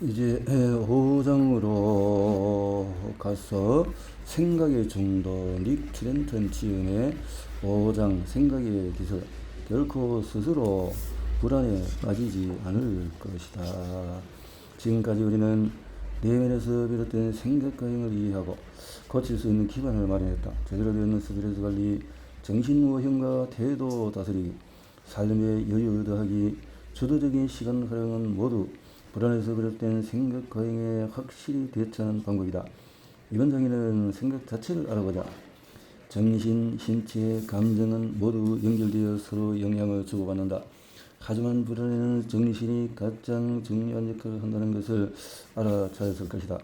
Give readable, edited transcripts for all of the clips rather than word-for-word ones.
이제 5장으로 가서 생각의 중도 닉 트렌턴 지음의 5장 생각의 기술. 결코 스스로 불안에 빠지지 않을 것이다. 지금까지 우리는 내면에서 비롯된 생각과 행을 이해하고 고칠 수 있는 기반을 마련했다. 제대로 된 스트레스 관리, 정신 모형과 태도 다스리기, 삶의 여유 더하기, 주도적인 시간 활용은 모두 불안에서 비롯된 생각 과잉에 확실히 대처하는 방법이다. 이번 장에는 생각 자체를 알아보자. 정신, 신체, 감정은 모두 연결되어 서로 영향을 주고받는다. 하지만 불안에는 정신이 가장 중요한 역할을 한다는 것을 알아차렸을 것이다.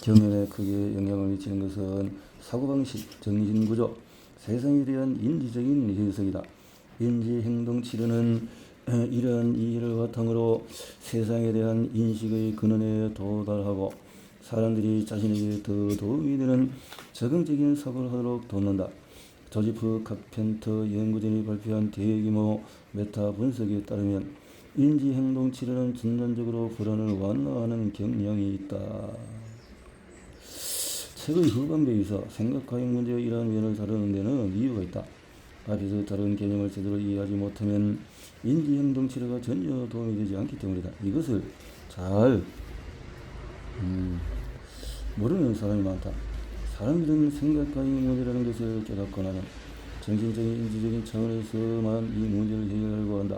경험에 크게 영향을 미치는 것은 사고방식, 정신구조, 세상에 대한 인지적인 해석이다. 인지행동치료는 이러한 이해를 바탕으로 세상에 대한 인식의 근원에 도달하고 사람들이 자신에게 더 도움이 되는 적응적인 사고를 하도록 돕는다. 조지프 카펜터 연구진이 발표한 대규모 메타 분석에 따르면 인지행동치료는 전반적으로 불안을 완화하는 경향이 있다. 책의 후반부에 있어 생각과잉 문제의 이러한 면을 다루는 데는 이유가 있다. 앞에서 다른 개념을 제대로 이해하지 못하면 인지행동치료가 전혀 도움이 되지 않기 때문이다. 이것을 잘 모르는 사람이 많다. 사람들은 생각과잉 문제라는 것을 깨닫고 나면 정신적인 인지적인 차원에서만 이 문제를 해결하려고 한다.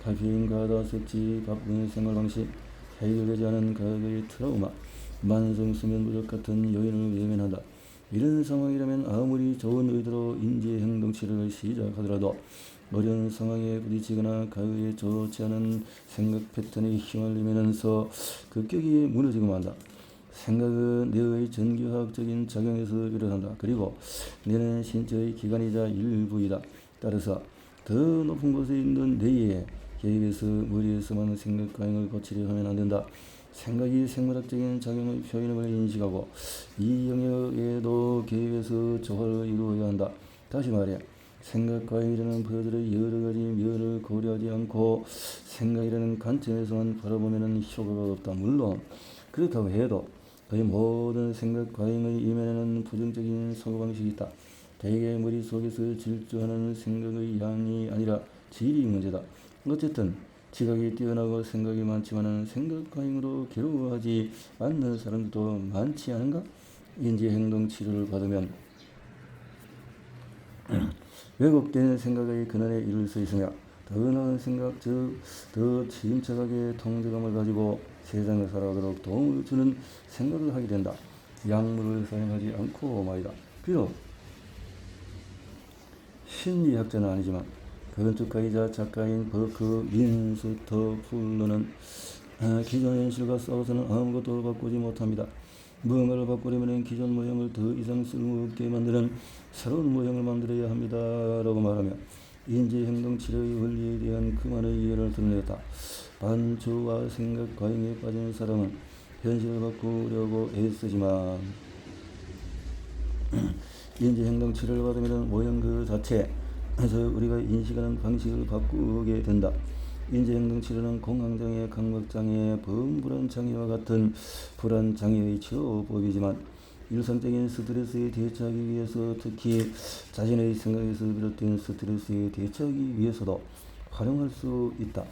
카페인, 과다 섭취, 바쁜 생활방식, 해결되지 않은 가족의 트라우마, 만성 수면 부족 같은 요인을 외면한다. 이런 상황이라면 아무리 좋은 의도로 인지행동치료를 시작하더라도 어려운 상황에 부딪히거나 가요에 좋지 않은 생각 패턴에 휘말리면서 급격히 무너지고 만다. 생각은 뇌의 전기화학적인 작용에서 비롯한다. 그리고 뇌는 신체의 기관이자 일부이다. 따라서 더 높은 곳에 있는 뇌에 개입해서 머리에서만 생각과잉을 고치려 하면 안 된다. 생각이 생물학적인 작용의 표현임을 인식하고 이 영역에도 개입해서 조화를 이루어야 한다. 다시 말해 생각과잉이라는 퍼즐의 여러 가지 면을 고려하지 않고 생각이라는 관점에서만 바라보면 효과가 없다. 물론 그렇다고 해도 거의 모든 생각과잉의 이면에는 부정적인 사고방식이 있다. 대개 머릿속에서 질주하는 생각의 양이 아니라 질이 문제다. 어쨌든 지각이 뛰어나고 생각이 많지만 생각과잉으로 괴로워하지 않는 사람들도 많지 않은가? 인지행동치료를 받으면 왜곡된 생각의 근원에 이를 수 있으며 더 나은 생각, 즉 더 침착하게 통제감을 가지고 세상을 살아가도록 도움을 주는 생각을 하게 된다. 약물을 사용하지 않고 말이다. 비록 심리학자는 아니지만 건축가이자 작가인 버크 민스터풀러는 기존 현실과 싸워서는 아무것도 바꾸지 못합니다. 무언가를 바꾸려면 기존 모형을 더 이상 쓸모없게 만드는 새로운 모형을 만들어야 합니다. 라고 말하며 인지행동치료의 원리에 대한 그만의 이해를 드러냈다. 반주와 생각 과잉에 빠진 사람은 현실을 바꾸려고 애쓰지만 인지행동치료를 받으면 모형 그 자체에서 우리가 인식하는 방식을 바꾸게 된다. 인지행동치료는 공황장애, 강박장애, 범불안장애와 같은 불안장애의 치료법이지만 일상적인 스트레스에 대처하기 위해서 특히 자신의 생각에서 비롯된 스트레스에 대처하기 위해서도 활용할 수 있다.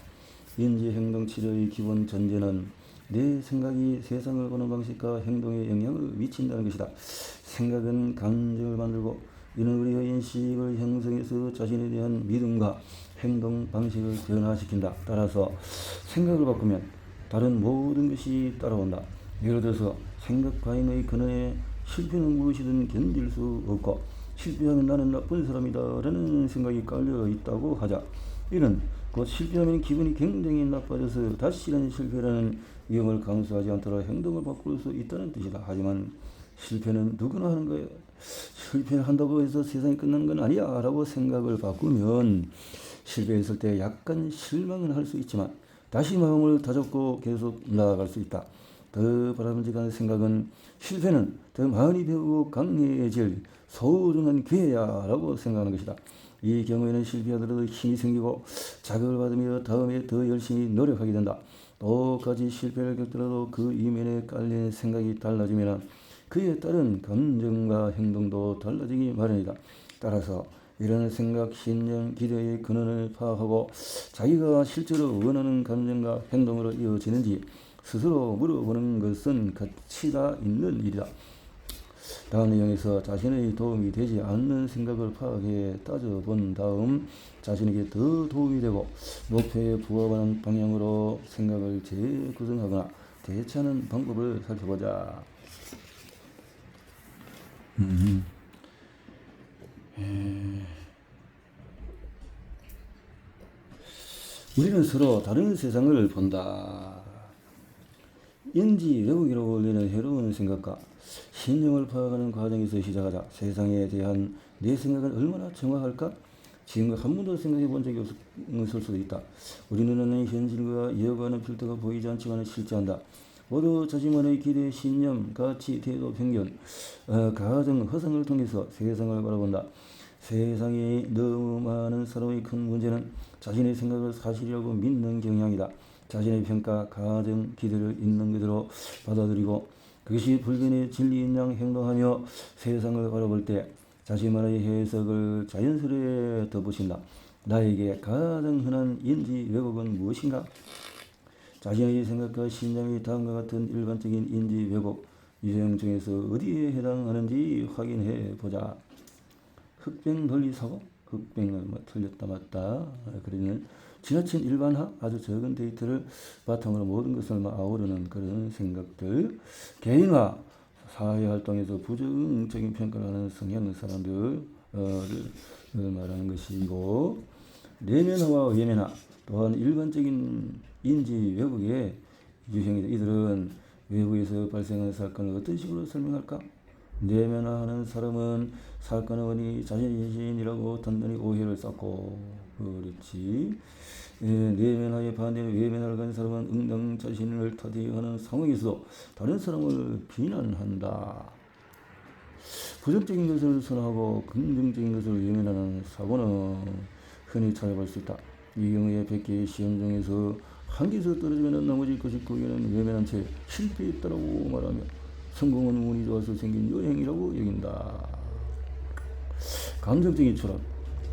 인지행동치료의 기본 전제는 내 생각이 세상을 보는 방식과 행동에 영향을 미친다는 것이다. 생각은 감정을 만들고 이는 우리의 인식을 형성해서 자신에 대한 믿음과 행동 방식을 변화시킨다. 따라서 생각을 바꾸면 다른 모든 것이 따라온다. 예를 들어서 생각 과잉의 근원에 실패는 무엇이든 견딜 수 없고 실패하면 나는 나쁜 사람이다 라는 생각이 깔려 있다고 하자. 이는 곧 실패하면 기분이 굉장히 나빠져서 다시는 실패라는 위험을 감수하지 않도록 행동을 바꿀 수 있다는 뜻이다. 하지만 실패는 누구나 하는 거예요. 실패를 한다고 해서 세상이 끝나는 건 아니야 라고 생각을 바꾸면 실패했을 때 약간 실망은 할 수 있지만 다시 마음을 다잡고 계속 나아갈 수 있다. 더 바람직한 생각은 실패는 더 많이 배우고 강해질 소중한 기회야 라고 생각하는 것이다. 이 경우에는 실패하더라도 힘이 생기고 자극을 받으며 다음에 더 열심히 노력하게 된다. 똑같이 실패를 겪더라도 그 이면에 깔린 생각이 달라지면 그에 따른 감정과 행동도 달라지기 마련이다. 따라서 이런 생각, 신념, 기대의 근원을 파악하고 자기가 실제로 원하는 감정과 행동으로 이어지는지 스스로 물어보는 것은 가치가 있는 일이다. 다음 내용에서 자신의 도움이 되지 않는 생각을 파악해 따져본 다음 자신에게 더 도움이 되고 목표에 부합하는 방향으로 생각을 재구성하거나 대체하는 방법을 살펴보자. 우리는 서로 다른 세상을 본다. 인지 왜곡이라고 불리는 해로운 생각과 신념을 파악하는 과정에서 시작하자. 세상에 대한 내 생각은 얼마나 정확할까? 지금껏 한 번도 생각해 본 적이 없을 수도 있다. 우리 눈에는 현실과 이어가는 필터가 보이지 않지만 실제한다. 모두 자신만의 기대, 신념, 가치, 태도, 편견, 가정, 허상을 통해서 세상을 바라본다. 세상에 너무 많은 사람의 큰 문제는 자신의 생각을 사실이라고 믿는 경향이다. 자신의 평가, 가정, 기대를 있는 그대로 받아들이고 그것이 불변의 진리인 양 행동하며 세상을 바라볼 때 자신만의 해석을 자연스레 덧붙인다. 나에게 가장 흔한 인지 왜곡은 무엇인가? 자신의 생각과 신념이 다음과 같은 일반적인 인지 왜곡 유형 중에서 어디에 해당하는지 확인해 보자. 흑백 논리 사고, 흑백은 틀렸다 맞다. 그러면 지나친 일반화, 아주 적은 데이터를 바탕으로 모든 것을 아우르는 그런 생각들. 개인화, 사회활동에서 부정적인 평가를 하는 성향의 사람들을 말하는 것이고, 내면화와 외면화 또한 일반적인 인지 왜곡의 유형이다. 이들은 외부에서 발생한 사건을 어떤 식으로 설명할까? 내면화하는 사람은 사건의 원인이 자신이라고 단단히 오해를 쌓고 그렇지. 내면화에 반대로 외면화를 가진 사람은 응당 자신을 타대하는 상황에서 다른 사람을 비난한다. 부정적인 것을 선호하고 긍정적인 것을 외면하는 사고는 흔히 찾아볼 수 있다. 이 경우에 100개의 시험 중에서 한 개에서 떨어지면 나머지 99개는 외면한 채 실패했다고 말하며 성공은 운이 좋아서 생긴 요행이라고 여긴다. 감정적인 철학.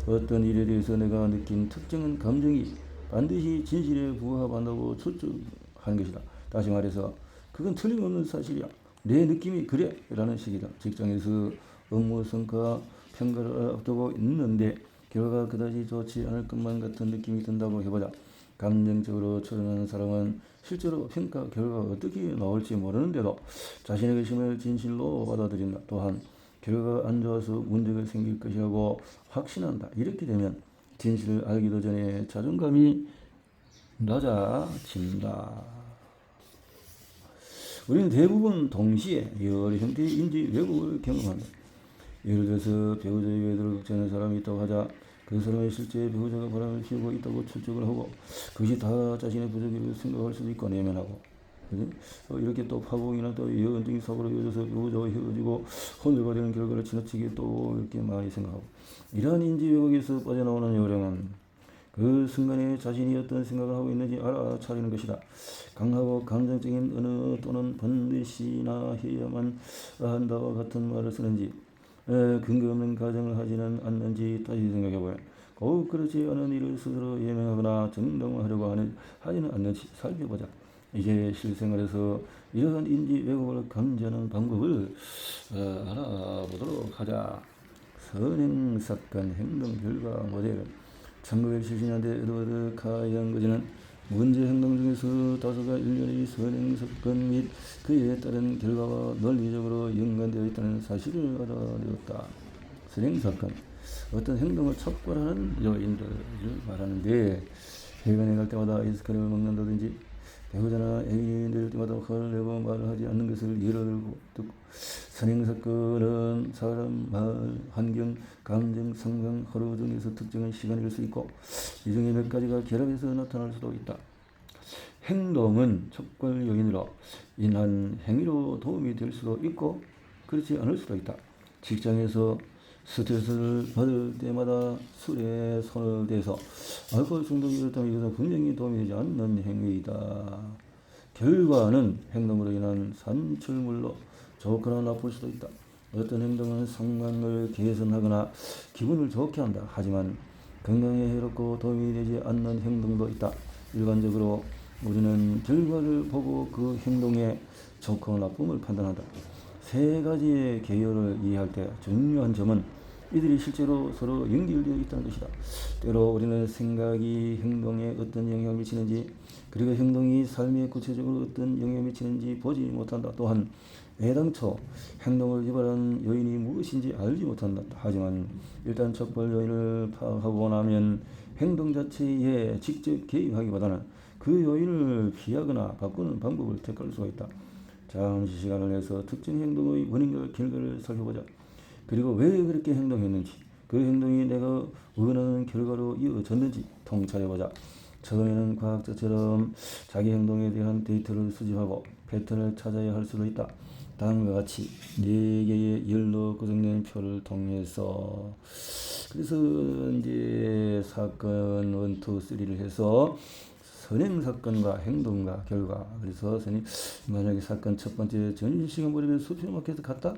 어떤 일에 대해서 내가 느낀 특정한 감정이 반드시 진실에 부합한다고 추측하는 것이다. 다시 말해서 그건 틀림없는 사실이야. 내 느낌이 그래 라는 식이다. 직장에서 업무 성과 평가를 앞두고 있는데 결과가 그다지 좋지 않을 것만 같은 느낌이 든다고 해보자. 감정적으로 처리하는 사람은 실제로 평가 결과가 어떻게 나올지 모르는데도 자신의 의심을 진실로 받아들인다. 또한 결과가 안 좋아서 문제가 생길 것이라고 확신한다. 이렇게 되면 진실을 알기도 전에 자존감이 낮아진다. 우리는 대부분 동시에 여러 형태의 인지 왜곡을 경험한다. 예를 들어서 배우자의 외도를 걱정하는 사람이 있다고 하자. 그 사람의 실제 배우자가 바람을 피우고 있다고 추측을 하고 그것이 다 자신의 부족이라고 생각할 수도 있고 내면하고 이렇게 또 파국이나 또 예언적인 사고로 이어져서 배우자와 헤어지고 혼외가 되는 결과를 지나치게 또 이렇게 많이 생각하고 이러한 인지 왜곡에서 빠져나오는 요령은 그 순간에 자신이 어떤 생각을 하고 있는지 알아차리는 것이다. 강하고 감정적인 언어 또는 반드시나 해야만 한다와 같은 말을 쓰는지 근거 없는 가정을 하지는 않는지 다시 생각해보라. 꼭 그렇지 않은 일을 스스로 예명하거나 정당화하려고 하지는 않는지 살펴보자. 이제 실생활에서 이러한 인지 왜곡을 감지하는 방법을 알아보도록 하자. 선행사건 행동 결과 모델 1970년대 에드워드 카이언거지는 문제 행동 중에서 다수가 일련의 선행사건 및 그에 따른 결과와 논리적으로 연관되어 있다는 사실을 알아내었다. 선행사건, 어떤 행동을 촉발하는 요인들을 말하는데 해변에 갈 때마다 아이스크림을 먹는다든지 배우자나 애인이 내릴 때마다 화를 내고 말을 하지 않는 것을 예로 듣고 선행사건은 사람, 말, 환경, 감정, 상황, 하루 중에서 특정한 시간일 수 있고 이 중에 몇 가지가 결합해서 나타날 수도 있다. 행동은 촉발 요인으로 인한 행위로 도움이 될 수도 있고 그렇지 않을 수도 있다. 직장에서 스트레스를 받을 때마다 술에 손을 대서 알코올 중독이 일었다면 이것은 분명히 도움이 되지 않는 행위이다. 결과는 행동으로 인한 산출물로 좋거나 나쁠 수도 있다. 어떤 행동은 상황을 개선하거나 기분을 좋게 한다. 하지만 건강에 해롭고 도움이 되지 않는 행동도 있다. 일반적으로 우리는 결과를 보고 그 행동의 좋고 나쁨을 판단한다. 세 가지의 계열을 이해할 때 중요한 점은 이들이 실제로 서로 연결되어 있다는 것이다. 때로 우리는 생각이 행동에 어떤 영향을 미치는지, 그리고 행동이 삶에 구체적으로 어떤 영향을 미치는지 보지 못한다. 또한 애당초 행동을 유발한 요인이 무엇인지 알지 못한다. 하지만 일단 촉발 요인을 파악하고 나면 행동 자체에 직접 개입하기보다는 그 요인을 피하거나 바꾸는 방법을 택할 수가 있다. 잠시 시간을 내서 특정 행동의 원인과 결과를 살펴보자. 그리고 왜 그렇게 행동했는지, 그 행동이 내가 원하는 결과로 이어졌는지 통찰해보자. 처음에는 과학자처럼 자기 행동에 대한 데이터를 수집하고 패턴을 찾아야 할 수도 있다. 다음과 같이 4개의 열로 구성된 표를 통해서, 그래서 이제 사건 1, 2, 3를 해서 선행 사건과 행동과 결과. 그래서 선생님, 만약에 사건 첫 번째 점심시간 무렵에 슈퍼마켓에 갔다,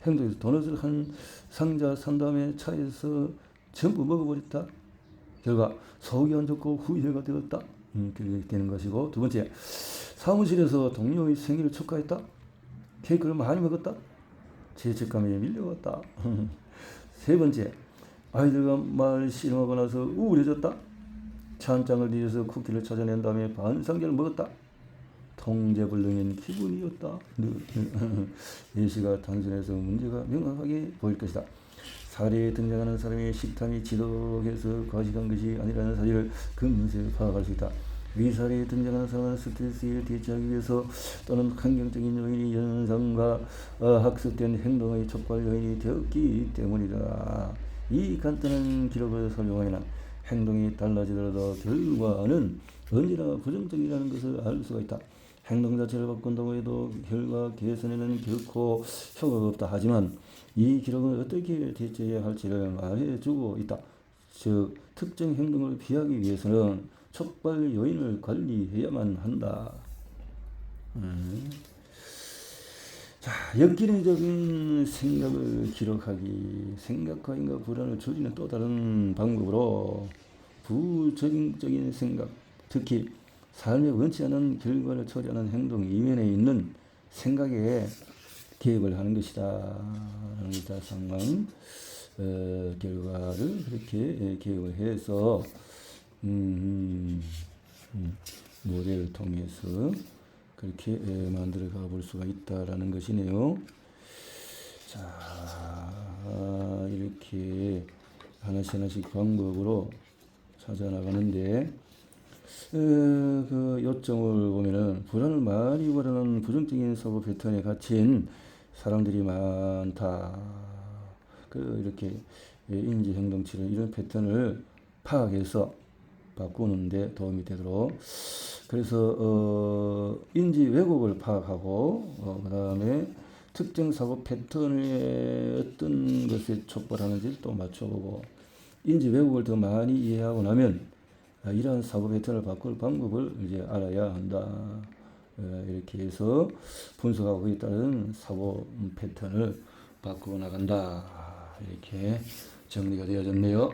행동에서 도넛을 한 상자 산 다음에 차에서 전부 먹어버렸다, 결과 속이 안 좋고 후회가 되었다. 그렇게 되는 것이고, 두 번째, 사무실에서 동료의 생일을 축하했다, 케이크를 많이 먹었다, 죄책감에 밀려왔다. 세 번째, 아이들과 말 씨름하고 나서 우울해졌다, 차 한 장을 뒤져서 쿠키를 찾아낸 다음에 반상자를 먹었다, 통제불능인 기분이었다. 예시가 단순해서 문제가 명확하게 보일 것이다. 사례에 등장하는 사람의 식탐이 지독해서 과식한 것이 아니라는 사실을 금세 파악할 수 있다. 위 사례에 등장하는 사람은 스트레스에 대처하기 위해서 또는 환경적인 요인이 연상과 학습된 행동의 촉발 요인이 되었기 때문이다. 이 간단한 기록을 설명하면 행동이 달라지더라도 결과는 언제나 부정적이라는 것을 알 수가 있다. 행동 자체를 바꾼다고 해도 결과 개선에는 결코 효과가 없다. 하지만 이 기록은 어떻게 대처해야 할지를 말해주고 있다. 즉, 특정 행동을 피하기 위해서는 촉발 요인을 관리해야만 한다. 자, 역기능적인 생각을 기록하기. 생각과 인과 불안을 줄이는 또 다른 방법으로 부적응적인 생각, 특히 삶에 원치 않은 결과를 초래하는 행동 이면에 있는 생각에 개입을 하는 것이다. 라는 것이다. 상황, 결과를 그렇게 개입을 해서 모델을 통해서 그렇게 만들어 가 볼 수가 있다라는 것이네요. 자, 이렇게 하나씩 방법으로 찾아 나가는데, 그 요점을 보면은 불안을 많이 유발하는 부정적인 사고 패턴에 갇힌 사람들이 많다. 이렇게 인지 행동치를 이런 패턴을 파악해서 바꾸는데 도움이 되도록, 그래서 인지 왜곡을 파악하고 그 다음에 특정 사고 패턴에 어떤 것에 촉발하는지를 또 맞춰보고, 인지 왜곡을 더 많이 이해하고 나면 이러한 사고 패턴을 바꿀 방법을 이제 알아야 한다. 이렇게 해서 분석하고 있다는 사고 패턴을 바꾸어 나간다. 이렇게 정리가 되어졌네요.